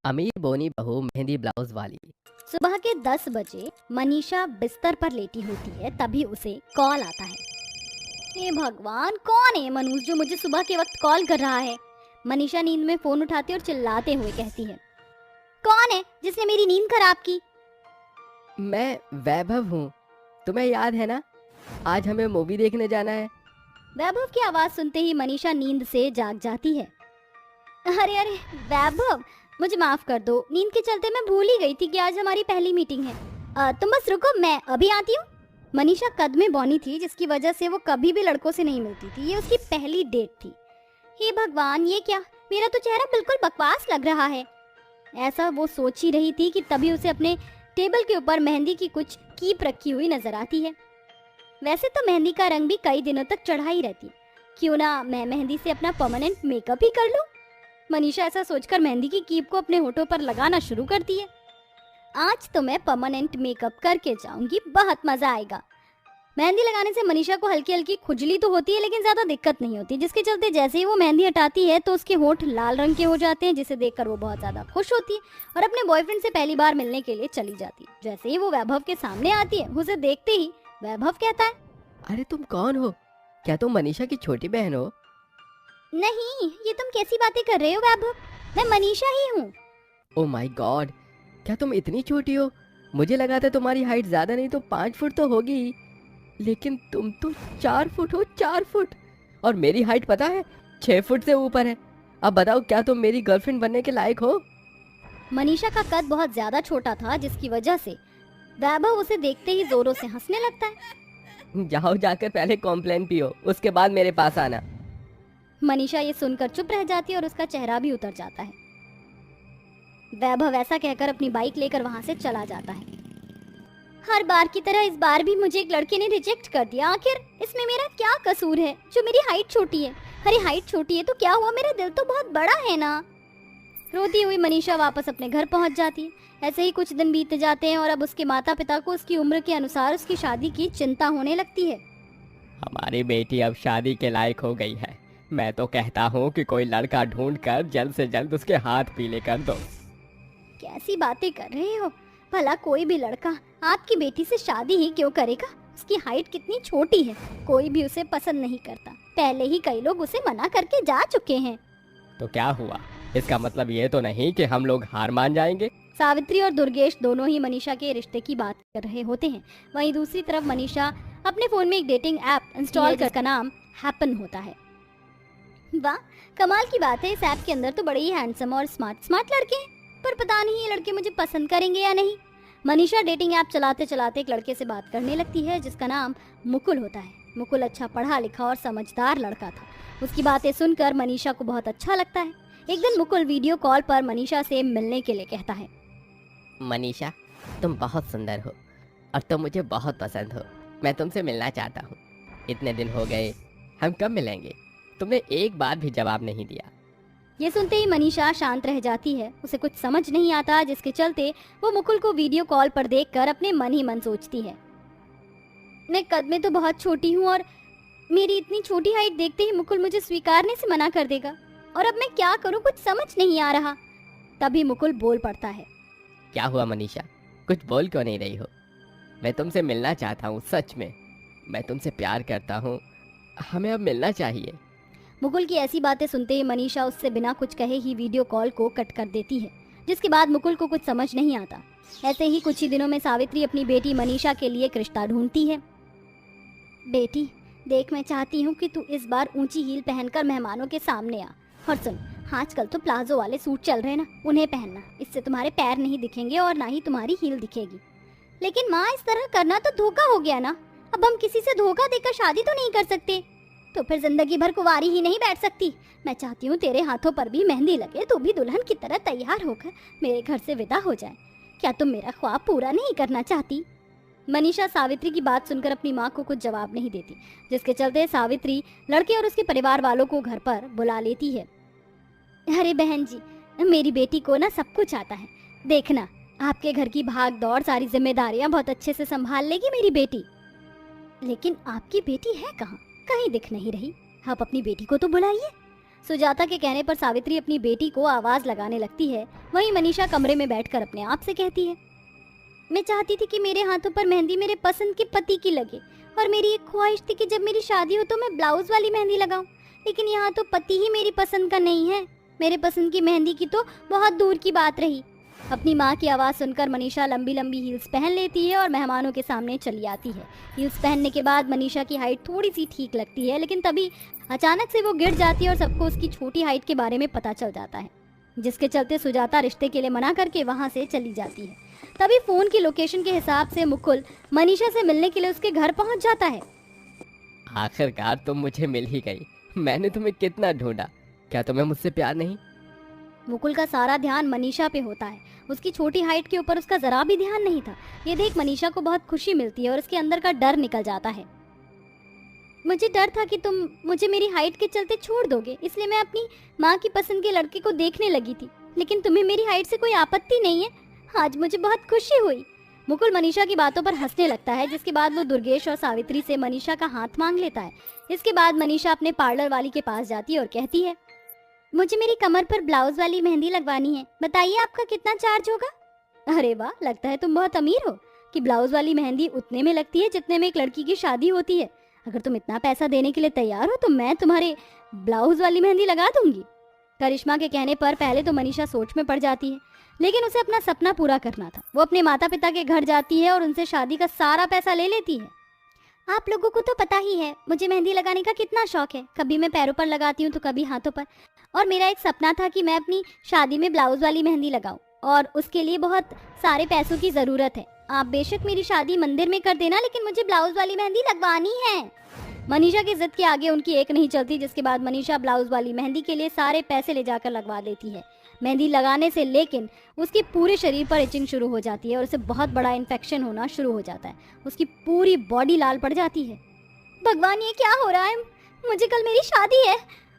अमीर बोनी बहू मेहंदी ब्लाउज वाली। सुबह के 10 बजे मनीषा बिस्तर पर लेटी होती है, तभी उसे कॉल आता है। हे भगवान, कौन है मनुष्य जो मुझे सुबह के वक्त कॉल कर रहा है? मनीषा नींद में फोन उठाते और चिल्लाते हुए कहती है, कौन है जिसने मेरी नींद खराब की? मैं वैभव हूँ। तुम्हें याद है ना, आज हमें मूवी देखने जाना है। वैभव की आवाज सुनते ही मनीषा नींद से जाग जाती है। अरे अरे वैभव, मुझे माफ कर दो, नींद के चलते मैं भूल ही गई थी कि आज हमारी पहली मीटिंग है। तुम बस रुको, मैं अभी आती हूँ। मनीषा कद में बौनी थी, जिसकी वजह से वो कभी भी लड़कों से नहीं मिलती थी। ये उसकी पहली डेट थी। हे भगवान, ये क्या, मेरा तो चेहरा बिल्कुल बकवास लग रहा है। ऐसा वो सोच ही रही थी कि तभी उसे अपने टेबल के ऊपर मेहंदी की कुछ कीप रखी हुई नजर आती है। वैसे तो मेहंदी का रंग भी कई दिनों तक चढ़ा ही रहती, क्यों ना मैं मेहंदी से अपना परमानेंट मेकअप ही कर लूं। मनीषा ऐसा सोचकर मेहंदी की कीप को अपने होठों पर लगाना शुरू करती है। आज तो मैं परमानेंट मेकअप करके जाऊंगी, बहुत मजा आएगा। मेहंदी लगाने से मनीषा को हल्की हल्की खुजली तो होती है, लेकिन ज्यादा दिक्कत नहीं होती, जिसके चलते जैसे ही वो मेहंदी हटाती है तो उसके होठ लाल रंग के हो जाते हैं, जिसे देखकर वो बहुत ज्यादा खुश होती है और अपने बॉयफ्रेंड से पहली बार मिलने के लिए चली जाती है। जैसे ही वो वैभव के सामने आती है, उसे देखते ही वैभव कहता है, अरे तुम कौन हो? क्या तुम मनीषा की छोटी बहन हो? नहीं, ये तुम कैसी बातें कर रहे हो वैभव, मैं मनीषा ही हूँ। ओ माय गॉड, क्या तुम इतनी छोटी हो? मुझे लगा था तुम्हारी हाइट ज्यादा नहीं तो 5 फुट तो होगी ही। लेकिन तुम तो 4 फुट हो, 4 फुट। और मेरी हाइट पता है, 6 फुट से ऊपर है। अब बताओ, क्या तुम मेरी गर्लफ्रेंड बनने के लायक हो? मनीषा का कद बहुत ज्यादा छोटा था, जिसकी वजह से वैभव उसे देखते ही जोरों से हंसने लगता है। जाओ, जाकर पहले कॉम्प्लेन पियो, उसके बाद मेरे पास आना। मनीषा ये सुनकर चुप रह जाती है और उसका चेहरा भी उतर जाता है। वैभव ऐसा कहकर अपनी बाइक लेकर वहां से चला जाता है। हर बार की तरह इस बार भी मुझे एक लड़के ने रिजेक्ट कर दिया। आखिर इसमें मेरा क्या कसूर है जो मेरी हाइट छोटी है? अरे हाइट छोटी है तो क्या हुआ, मेरा दिल तो बहुत बड़ा है ना। रोती हुई मनीषा वापस अपने घर पहुंच जाती है। ऐसे ही कुछ दिन बीत जाते हैं और अब उसके माता पिता को उसकी उम्र के अनुसार उसकी शादी की चिंता होने लगती है। हमारी बेटी अब शादी के लायक हो गई है। मैं तो कहता हूँ कि कोई लड़का ढूंढकर जल्द से जल्द उसके हाथ पीले कर दो। कैसी बातें कर रहे हो? भला कोई भी लड़का आपकी बेटी से शादी ही क्यों करेगा? उसकी हाइट कितनी छोटी है, कोई भी उसे पसंद नहीं करता। पहले ही कई लोग उसे मना करके जा चुके हैं। तो क्या हुआ? इसका मतलब ये तो नहीं कि हम लोग हार मान जाएंगे। सावित्री और दुर्गेश दोनों ही मनीषा के रिश्ते की बात कर रहे होते हैं। वहीं दूसरी तरफ मनीषा अपने फोन में एक डेटिंग ऐप इंस्टॉल कर, जिसका नाम हैपन होता है। वाह, कमाल की बात है, इस ऐप के अंदर तो बड़े ही हैंडसम और स्मार्ट लड़के हैं, पर पता नहीं ये लड़के मुझे पसंद करेंगे या नहीं। मनीषा डेटिंग ऐप चलाते चलाते एक लड़के से बात करने लगती है, जिसका नाम मुकुल होता है। मुकुल अच्छा पढ़ा लिखा और समझदार लड़का था। उसकी बातें सुनकर मनीषा को बहुत अच्छा लगता है। एक दिन मुकुल वीडियो कॉल पर मनीषा से मिलने के लिए कहता है, मनीषा, तुम बहुत सुंदर हो और तुम मुझे बहुत पसंद हो। मैं तुमसे मिलना चाहता हूँ। इतने दिन हो गए, हम कब मिलेंगे? तुमने एक बार भी जवाब नहीं दिया। ये सुनते ही मनीषा शांत रह जाती है। उसे कुछ समझ नहीं आता, जिसके चलते वो मुकुल को वीडियो कॉल पर देखकर अपने मन ही मन सोचती है, मैं कद में तो बहुत छोटी हूँ और मेरी इतनी छोटी हाइट देखते ही मुकुल मुझे स्वीकारने से मना कर देगा, और अब मैं क्या करूँ, कुछ समझ नहीं आ रहा। तभी मुकुल बोल पड़ता है, क्या हुआ मनीषा, कुछ बोल क्यों नहीं रही हो? मैं तुमसे मिलना चाहता हूँ, सच में। मैं तुमसे प्यार करता हूँ, हमें अब मिलना चाहिए। मुकुल की ऐसी बातें सुनते ही मनीषा उससे बिना कुछ कहे ही वीडियो कॉल को कट कर देती है, जिसके बाद मुकुल को कुछ समझ नहीं आता। ऐसे ही कुछ ही दिनों में सावित्री अपनी बेटी मनीषा के लिए एक रिश्ता ढूंढती है। बेटी देख, मैं चाहती हूँ कि तू इस बार ऊंची हील पहनकर मेहमानों के सामने आ। और सुन, आजकल तो प्लाजो वाले सूट चल रहे हैं ना, उन्हें पहनना। इससे तुम्हारे पैर नहीं दिखेंगे और ना ही तुम्हारी हील दिखेगी। लेकिन माँ, इस तरह करना तो धोखा हो गया ना। अब हम किसी से धोखा देकर शादी तो नहीं कर सकते, तो फिर जिंदगी भर कुंवारी ही नहीं बैठ सकती। मैं चाहती हूँ तेरे हाथों पर भी मेहंदी लगे, तू भी दुल्हन की तरह तैयार होकर मेरे घर से विदा हो जाए। क्या तुम मेरा ख्वाब पूरा नहीं करना चाहती? मनीषा सावित्री की बात सुनकर अपनी माँ को कुछ जवाब नहीं देती, जिसके चलते सावित्री लड़के और उसके परिवार वालों को घर पर बुला लेती है। अरे बहन जी, मेरी बेटी को ना सब कुछ आता है। देखना, आपके घर की भाग दौड़, सारी जिम्मेदारियां बहुत अच्छे से संभाल लेगी मेरी बेटी। लेकिन आपकी बेटी है कहाँ? कहीं दिख नहीं रही। आप अपनी बेटी को तो बुलाइए। सुजाता के कहने पर सावित्री अपनी बेटी को आवाज लगाने लगती है। वहीं मनीषा कमरे में बैठकर अपने आप से कहती है, मैं चाहती थी कि मेरे हाथों पर मेहंदी मेरे पसंद के पति की लगे, और मेरी एक ख्वाहिश थी कि जब मेरी शादी हो तो मैं ब्लाउज वाली मेहंदी लगाऊं। लेकिन यहाँ तो पति ही मेरी पसंद का नहीं है। मेरे पसंद की मेहंदी की तो बहुत दूर की बात रही। अपनी माँ की आवाज़ सुनकर मनीषा लंबी लंबी हील्स पहन लेती है और मेहमानों के सामने चली आती है। हील्स पहनने के बाद मनीषा की हाइट थोड़ी सी ठीक लगती है, लेकिन तभी अचानक से वो गिर जाती है और सबको उसकी छोटी हाइट के बारे में पता चल जाता है, जिसके चलते सुजाता रिश्ते के लिए मना करके वहाँ से चली जाती है। तभी फोन की लोकेशन के हिसाब से मुकुल मनीषा से मिलने के लिए उसके घर पहुँच जाता है। आखिरकार तुम मुझे मिल ही गई। मैंने तुम्हें कितना ढूंढा, क्या तुम्हें मुझसे प्यार नहीं? मुकुल का सारा ध्यान मनीषा पे होता है। उसकी छोटी हाइट के ऊपर उसका जरा भी ध्यान नहीं था। ये देख मनीषा को बहुत खुशी मिलती है और उसके अंदर का डर निकल जाता है। मुझे डर था कि तुम मुझे मेरी हाइट के चलते छोड़ दोगे, इसलिए मैं अपनी माँ की पसंद के लड़के को देखने लगी थी। लेकिन तुम्हें मेरी हाइट से कोई आपत्ति नहीं है। आज मुझे बहुत खुशी हुई। मुकुल मनीषा की बातों पर हंसने लगता है, जिसके बाद वो दुर्गेश और सावित्री से मनीषा का हाथ मांग लेता है। इसके बाद मनीषा अपने पार्लर वाली के पास जाती है और कहती है, मुझे मेरी कमर पर ब्लाउज वाली मेहंदी लगवानी है, बताइए आपका कितना चार्ज होगा? अरे वाह, लगता है तुम बहुत अमीर हो कि ब्लाउज वाली मेहंदी उतने में लगती है जितने में एक लड़की की शादी होती है। अगर तुम इतना पैसा देने के लिए तैयार हो तो मैं तुम्हारे ब्लाउज वाली मेहंदी लगा दूंगी। करिश्मा के कहने पर पहले तो मनीषा सोच में पड़ जाती है, लेकिन उसे अपना सपना पूरा करना था। वो अपने माता पिता के घर जाती है और उनसे शादी का सारा पैसा ले लेती है। आप लोगों को तो पता ही है मुझे मेहंदी लगाने का कितना शौक है। कभी मैं पैरों पर लगाती हूँ तो कभी हाथों पर, और मेरा एक सपना था कि मैं अपनी शादी में ब्लाउज वाली मेहंदी लगाऊं, और उसके लिए बहुत सारे पैसों की जरूरत है। आप बेशक मेरी शादी मंदिर में कर देना, लेकिन मुझे ब्लाउज वाली मेहंदी लगवानी है। मनीषा की जिद के आगे उनकी एक नहीं चलती, जिसके बाद मनीषा ब्लाउज वाली मेहंदी के लिए सारे पैसे ले जाकर लगवा देती है। मेहंदी लगाने से लेकिन उसके पूरे शरीर पर इचिंग शुरू हो जाती है और उसे बहुत बड़ा इन्फेक्शन होना शुरू हो जाता है। उसकी पूरी बॉडी लाल पड़ जाती है। भगवान, ये क्या हो रहा है? मुझे कल मेरी शादी है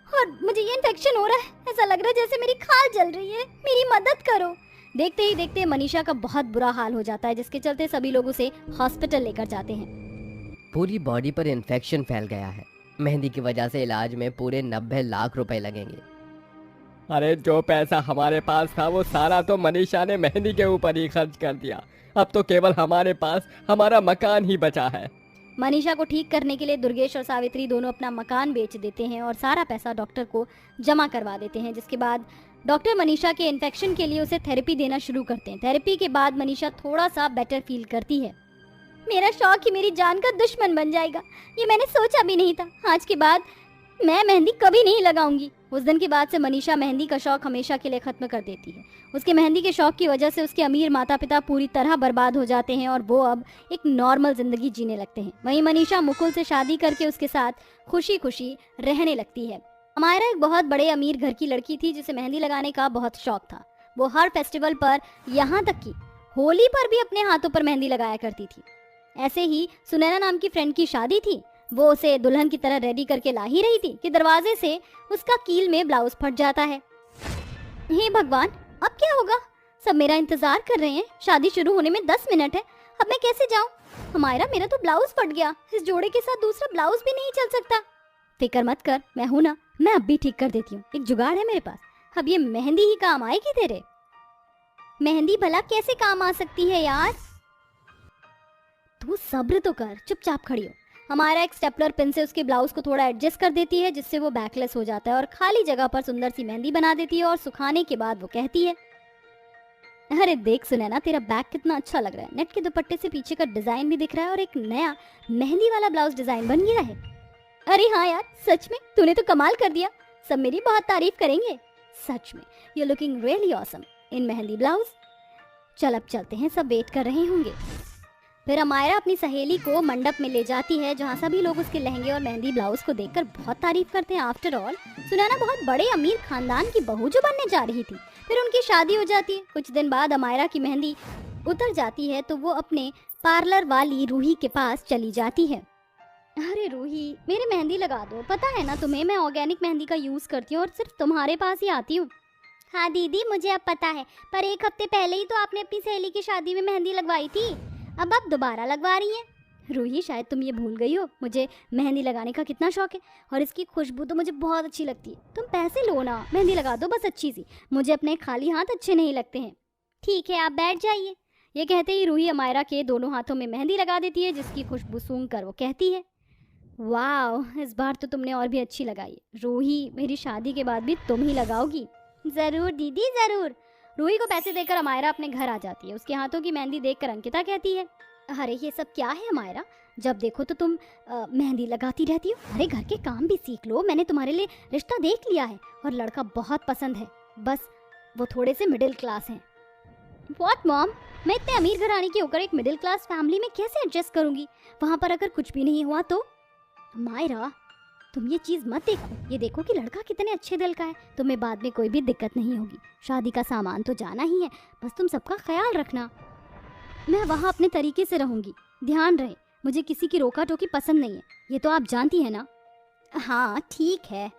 और मुझे ये इन्फेक्शन हो रहा है। ऐसा लग रहा है जैसे मेरी खाल जल रही है। मेरी मदद करो। देखते ही देखते मनीषा का बहुत बुरा हाल हो जाता है, जिसके चलते सभी लोग उसे हॉस्पिटल लेकर जाते हैं। पूरी बॉडी पर इन्फेक्शन फैल गया है। मेहंदी की वजह से इलाज में पूरे 90 लाख रुपए लगेंगे। अरे जो पैसा हमारे पास था वो सारा तो मनीषा ने मेहंदी के ऊपर ही खर्च कर दिया। अब तो केवल हमारे पास हमारा मकान ही बचा है। मनीषा को ठीक करने के लिए दुर्गेश और सावित्री दोनों अपना मकान बेच देते हैं और सारा पैसा डॉक्टर को जमा करवा देते हैं, जिसके बाद डॉक्टर मनीषा के इन्फेक्शन के लिए उसे थेरेपी देना शुरू करते हैं। थेरेपी के बाद मनीषा थोड़ा सा बेटर फील करती है। मेरा शौक ही मेरी जान का दुश्मन बन जाएगा, ये मैंने सोचा भी नहीं था। आज के बाद मैं मेहंदी कभी नहीं लगाऊंगी। उस दिन के बाद से मनीषा मेहंदी का शौक हमेशा के लिए खत्म कर देती है। उसके मेहंदी के शौक की वजह से उसके अमीर माता पिता पूरी तरह बर्बाद हो जाते हैं और वो अब एक नॉर्मल जिंदगी जीने लगते हैं। वहीं मनीषा मुकुल से शादी करके उसके साथ खुशी खुशी रहने लगती है। अमायरा एक बहुत बड़े अमीर घर की लड़की थी, जिसे मेहंदी लगाने का बहुत शौक था। वो हर फेस्टिवल पर, यहाँ तक कि होली पर भी अपने हाथों पर मेहंदी लगाया करती थी। ऐसे ही सुनैना नाम की फ्रेंड की शादी थी। वो उसे दुल्हन की तरह रेडी करके ला ही रही थी कि दरवाजे से उसका कील में ब्लाउज फट जाता है। हे भगवान, अब क्या होगा? सब मेरा इंतजार कर रहे हैं। शादी शुरू होने में 10 मिनट है। अब मैं कैसे जाऊं? हमारा मेरा तो ब्लाउज फट गया। इस जोड़े के साथ दूसरा ब्लाउज भी नहीं चल सकता। फिक्र मत कर, मैं हूं ना, मैं अब भी ठीक कर देती हूँ। एक जुगाड़ है मेरे पास। अब ये मेहंदी ही काम आएगी तेरे। मेहंदी भला कैसे काम आ सकती है यार? तू सब्र तो कर, चुपचाप खड़ी हो। हमारा एक स्टेपलर पिन से उसके ब्लाउज को थोड़ा एडजस्ट कर देती है, जिससे वो बैकलेस हो जाता है और खाली जगह पर सुंदर सी मेहंदी बना देती है। और सुखाने के बाद वो कहती है, अरे देख सुनैना, तेरा बैग कितना अच्छा लग रहा है। नेट के दुपट्टे से पीछे का डिजाइन भी दिख रहा है और एक नया मेहंदी वाला ब्लाउज डिजाइन बन गया है। अरे हाँ यार, सच में तूने तो कमाल कर दिया। सब मेरी बहुत तारीफ करेंगे। सच में you looking really awesome in mehndi blouse. चल अब चलते हैं, सब वेट कर रहे होंगे। फिर अमायरा अपनी सहेली को मंडप में ले जाती है, जहाँ सभी लोग उसके लहंगे और मेहंदी ब्लाउज को देखकर बहुत तारीफ करते हैं। आफ्टर ऑल सुनैना बहुत बड़े अमीर खानदान की बहू जो बनने जा रही थी। फिर उनकी शादी हो जाती है। कुछ दिन बाद अमायरा की मेहंदी उतर जाती है तो वो अपने पार्लर वाली रूही के पास चली जाती है। अरे रूही, मेरी मेहंदी लगा दो। पता है ना तुम्हें, मैं ऑर्गेनिक मेहंदी का यूज करती हूँ और सिर्फ तुम्हारे पास ही आती हूँ। हाँ दीदी, मुझे अब पता है, पर एक हफ्ते पहले ही तो आपने अपनी सहेली की शादी में मेहंदी लगवाई थी। अब आप दोबारा लगवा रही हैं। रूही, शायद तुम ये भूल गई हो मुझे मेहंदी लगाने का कितना शौक है, और इसकी खुशबू तो मुझे बहुत अच्छी लगती है। तुम पैसे लो ना, मेहंदी लगा दो बस अच्छी सी, मुझे अपने खाली हाथ अच्छे नहीं लगते हैं। ठीक है, आप बैठ जाइए। ये कहते ही रूही अमायरा के दोनों हाथों में मेहंदी लगा देती है, जिसकी खुशबू सूंघ कर वो कहती है, वाह, इस बार तो तुमने और भी अच्छी लगाई। रूही, मेरी शादी के बाद भी तुम ही लगाओगी। जरूर दीदी, जरूर। रूही को पैसे देकर अमायरा अपने घर आ जाती है। उसके हाथों की मेहंदी देखकर अंकिता कहती है, अरे ये सब क्या है अमायरा, जब देखो तो तुम मेहंदी लगाती रहती हो। अरे घर के काम भी सीख लो, मैंने तुम्हारे लिए रिश्ता देख लिया है और लड़का बहुत पसंद है, बस वो थोड़े से मिडिल क्लास हैं। व्हाट मॉम, मैं इतने अमीर घराने की होकर एक मिडिल क्लास फैमिली में कैसे एडजस्ट करूंगी? वहां पर अगर कुछ भी नहीं हुआ तो? मायरा, तुम ये चीज मत देखो, ये देखो कि लड़का कितने अच्छे दिल का है, तुम्हें बाद में कोई भी दिक्कत नहीं होगी। शादी का सामान तो जाना ही है, बस तुम सबका ख्याल रखना। मैं वहाँ अपने तरीके से रहूंगी, ध्यान रहे, मुझे किसी की रोका टोकी पसंद नहीं है, ये तो आप जानती है ना। हाँ ठीक है।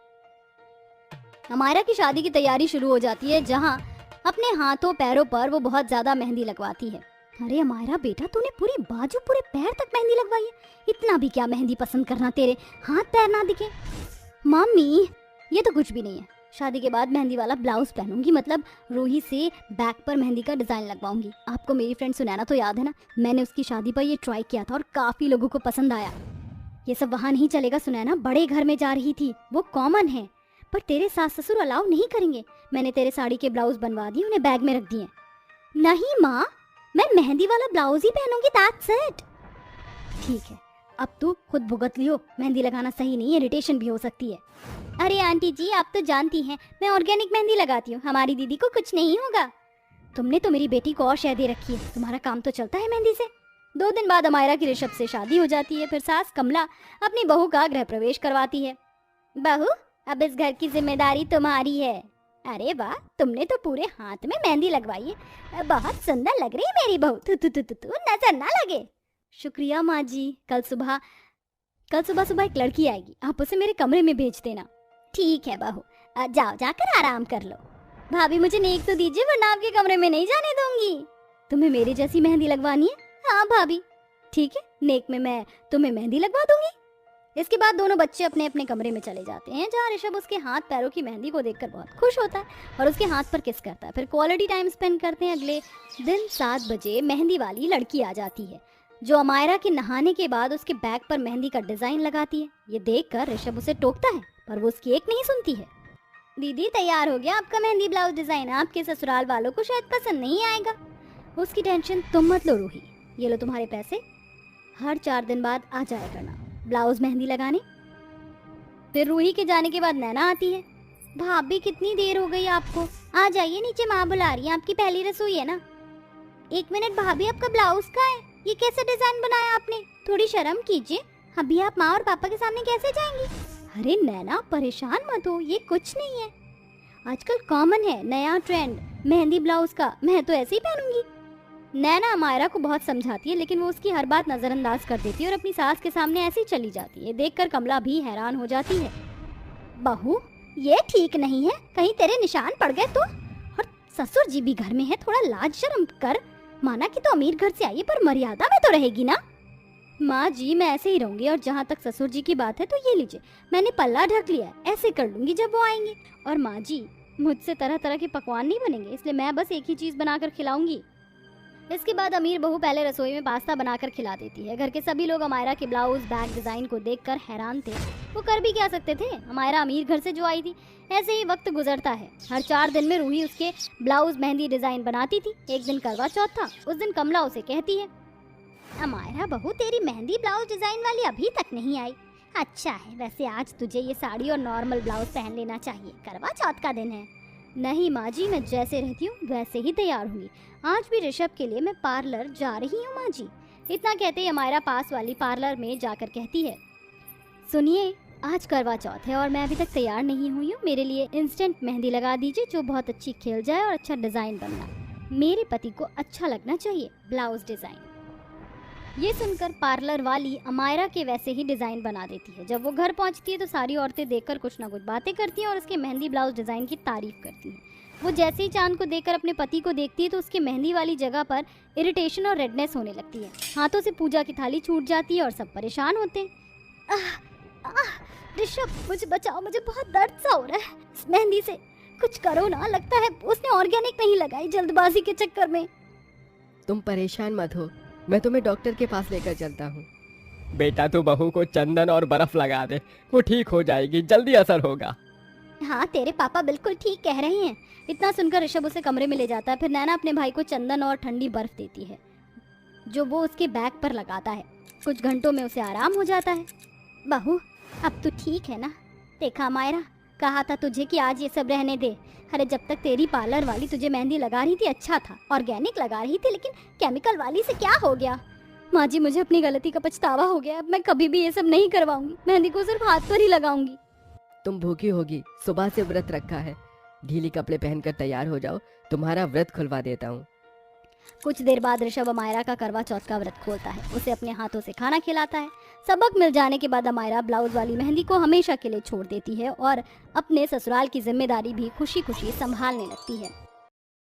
अमायरा की शादी की तैयारी शुरू हो जाती है, जहाँ अपने हाथों पैरों पर वो बहुत ज्यादा मेहंदी लगवाती है। अरे अमायरा बेटा, तूने पूरी बाजू पूरे पैर तक मेहंदी लगवाई है, इतना भी क्या मेहंदी पसंद करना, तेरे हाथ पैर ना दिखे। मम्मी, ये तो कुछ भी नहीं है, शादी के बाद मेहंदी वाला ब्लाउज पहनूंगी, मतलब रूही से बैक पर मेहंदी का डिजाइन लगवाऊंगी। आपको मेरी फ्रेंड सुनैना तो याद है ना, मैंने उसकी शादी पर ये ट्राई किया था और काफी लोगों को पसंद आया। ये सब वहाँ नहीं चलेगा सुनैना, बड़े घर में जा रही थी, वो कॉमन है, पर तेरे सास ससुर अलाउ नहीं करेंगे। मैंने तेरे साड़ी के ब्लाउज बनवा दिए, उन्हें बैग में रख दिए। नहीं माँ, मैं मेहंदी वाला ब्लाउज ही पहनूंगी, दैट्स इट। ठीक है, अब तू खुद भुगत लियो, मेहंदी लगाना सही नहीं है, इरिटेशन भी हो सकती है। अरे आंटी जी, आप तो जानती हैं मैं ऑर्गेनिक मेहंदी लगाती हूँ, हमारी दीदी को कुछ नहीं होगा। तुमने तो मेरी बेटी को और शह दे रखी है, तुम्हारा काम तो चलता है मेहंदी से। 2 दिन बाद अमायरा की ऋषभ से शादी हो जाती है। फिर सास कमला अपनी बहू का गृह प्रवेश करवाती है। बहू, अब इस घर की जिम्मेदारी तुम्हारी है। अरे वाह, तुमने तो पूरे हाथ में मेहंदी लगवाई है, बहुत सुंदर लग रही है मेरी बहू, तू तू तू तू तू नजर ना लगे। शुक्रिया माँ जी, कल सुबह सुबह एक लड़की आएगी, आप उसे मेरे कमरे में भेज देना। ठीक है बहू, जाओ जाकर आराम कर लो। भाभी मुझे नेक तो दीजिए, वरना आपके कमरे में नहीं जाने दूंगी। तुम्हें मेरी जैसी मेहंदी लगवानी है? हाँ भाभी। ठीक है, नेक में मैं तुम्हें मेहंदी लगवा दूंगी। इसके बाद दोनों बच्चे अपने अपने कमरे में चले जाते हैं, जहाँ ऋषभ उसके हाथ पैरों की मेहंदी को देखकर बहुत खुश होता है और उसके हाथ पर किस करता है। फिर क्वालिटी टाइम स्पेंड करते हैं। अगले दिन 7 बजे मेहंदी वाली लड़की आ जाती है, जो अमायरा के नहाने के बाद उसके बैग पर मेहंदी का डिजाइन लगाती है। ये देखकर ऋषभ उसे टोकता है, पर वो उसकी एक नहीं सुनती है। दीदी, तैयार हो गया आपका मेहंदी ब्लाउज डिजाइन, आपके ससुराल वालों को शायद पसंद नहीं आएगा। उसकी टेंशन तुम मत लो रूही, ये लो तुम्हारे पैसे, हर 4 दिन बाद आ जाया करना ब्लाउज मेहंदी लगाने। फिर रूही के जाने के बाद नैना आती है। भाभी, कितनी देर हो गई आपको, आ जाइए नीचे, माँ बुला रही है, आपकी पहली रसोई है ना। 1 मिनट भाभी, आपका ब्लाउज कहाँ है? ये कैसे डिजाइन बनाया आपने? थोड़ी शर्म कीजिए, अभी आप माँ और पापा के सामने कैसे जाएंगी? अरे नैना, परेशान मत हो, ये कुछ नहीं है, आजकल कॉमन है नया ट्रेंड मेहंदी ब्लाउज का, मैं तो ऐसे ही पहनूंगी। नैना अमायरा को बहुत समझाती है, लेकिन वो उसकी हर बात नजरअंदाज कर देती है और अपनी सास के सामने ऐसे ही चली जाती है। देखकर कमला भी हैरान हो जाती है। बहू, ये ठीक नहीं है, कहीं तेरे निशान पड़ गए तो? और ससुर जी भी घर में है, थोड़ा लाज शर्म कर, माना कि तो अमीर घर से आई है, पर मर्यादा में तो रहेगी ना। माँ जी, मैं ऐसे ही रहूंगी, और जहाँ तक ससुर जी की बात है तो ये लीजिए, मैंने पल्ला ढक लिया है, ऐसे कर लूंगी जब वो आएंगे। और माँ जी, मुझसे तरह तरह के पकवान नहीं बनेंगे, इसलिए मैं बस एक ही चीज बनाकर खिलाऊंगी। इसके बाद अमीर बहू पहले रसोई में पास्ता बनाकर खिला देती है। घर के सभी लोग अमायरा के ब्लाउज बैग डिजाइन को देखकर हैरान थे। वो कर भी क्या सकते थे, अमायरा अमीर घर से जो आई थी। ऐसे ही वक्त गुजरता है। हर 4 दिन में रूही उसके ब्लाउज मेहंदी डिजाइन बनाती थी। एक दिन करवा चौथ था, उस दिन कमला उसे कहती है, अमायरा बहू, तेरी मेहंदी ब्लाउज डिजाइन वाली अभी तक नहीं आई। अच्छा है, वैसे आज तुझे ये साड़ी और नॉर्मल ब्लाउज पहन लेना चाहिए, करवा चौथ का दिन है। नहीं माँ जी, मैं जैसे रहती हूँ वैसे ही तैयार हुई, आज भी ऋषभ के लिए मैं पार्लर जा रही हूँ माँ जी। इतना कहते ही अमायरा पास वाली पार्लर में जाकर कहती है, सुनिए, आज करवा चौथ है और मैं अभी तक तैयार नहीं हुई हूँ, मेरे लिए इंस्टेंट मेहंदी लगा दीजिए, जो बहुत अच्छी खिल जाए और अच्छा डिजाइन बनना, मेरे पति को अच्छा लगना चाहिए ब्लाउज डिजाइन। ये सुनकर पार्लर वाली अमायरा के वैसे ही डिजाइन बना देती है। जब वो घर पहुंचती है तो सारी औरतें देखकर कुछ ना कुछ बातें करती हैं और उसके मेहंदी ब्लाउज डिजाइन की तारीफ करती हैं। वो जैसे ही चांद को देखकर अपने पति को देखती है तो उसकी मेहंदी वाली जगह पर इरिटेशन और रेडनेस होने लगती है। हाथों से पूजा की थाली छूट जाती है और सब परेशान होते हैं। आह, आह, ऋषभ मुझे बचाओ, मुझे बहुत दर्द सा हो रहा है। इस मेहंदी से कुछ करो ना, लगता है उसने ऑर्गेनिक नहीं लगाई जल्दबाजी के चक्कर में। तुम परेशान मत हो, मैं तुम्हें डॉक्टर के पास लेकर चलता हूँ। बेटा तू बहू को चंदन और बर्फ लगा दे, वो ठीक हो जाएगी, जल्दी असर होगा। हाँ तेरे पापा बिल्कुल ठीक कह रहे हैं। इतना सुनकर ऋषभ उसे कमरे में ले जाता है। फिर नैना अपने भाई को चंदन और ठंडी बर्फ देती है जो वो उसके बैग पर लगाता है। कुछ घंटों में उसे आराम हो जाता है। बहू अब तू ठीक है ना? देखा मायरा, कहा था तुझे कि आज ये सब रहने दे। अरे जब तक तेरी पार्लर वाली तुझे मेहंदी लगा रही थी अच्छा था, ऑर्गेनिक लगा रही थी, लेकिन केमिकल वाली से क्या हो गया? माँ जी मुझे अपनी गलती का पछतावा हो गया। अब मैं कभी भी ये सब नहीं करवाऊंगी। मेहंदी को सिर्फ हाथ पर ही लगाऊंगी। तुम भूखी होगी, सुबह से व्रत रखा है। ढीली कपड़े पहनकर तैयार हो जाओ, तुम्हारा व्रत खुलवा देता हूँ। कुछ देर बाद ऋषभ अमायरा का करवा चौथ का व्रत खोलता है। उसे अपने हाथों से खाना खिलाता है। सबक मिल जाने के बाद अमायरा ब्लाउज वाली मेहंदी को हमेशा के लिए छोड़ देती है और अपने ससुराल की जिम्मेदारी भी खुशी खुशी संभालने लगती है।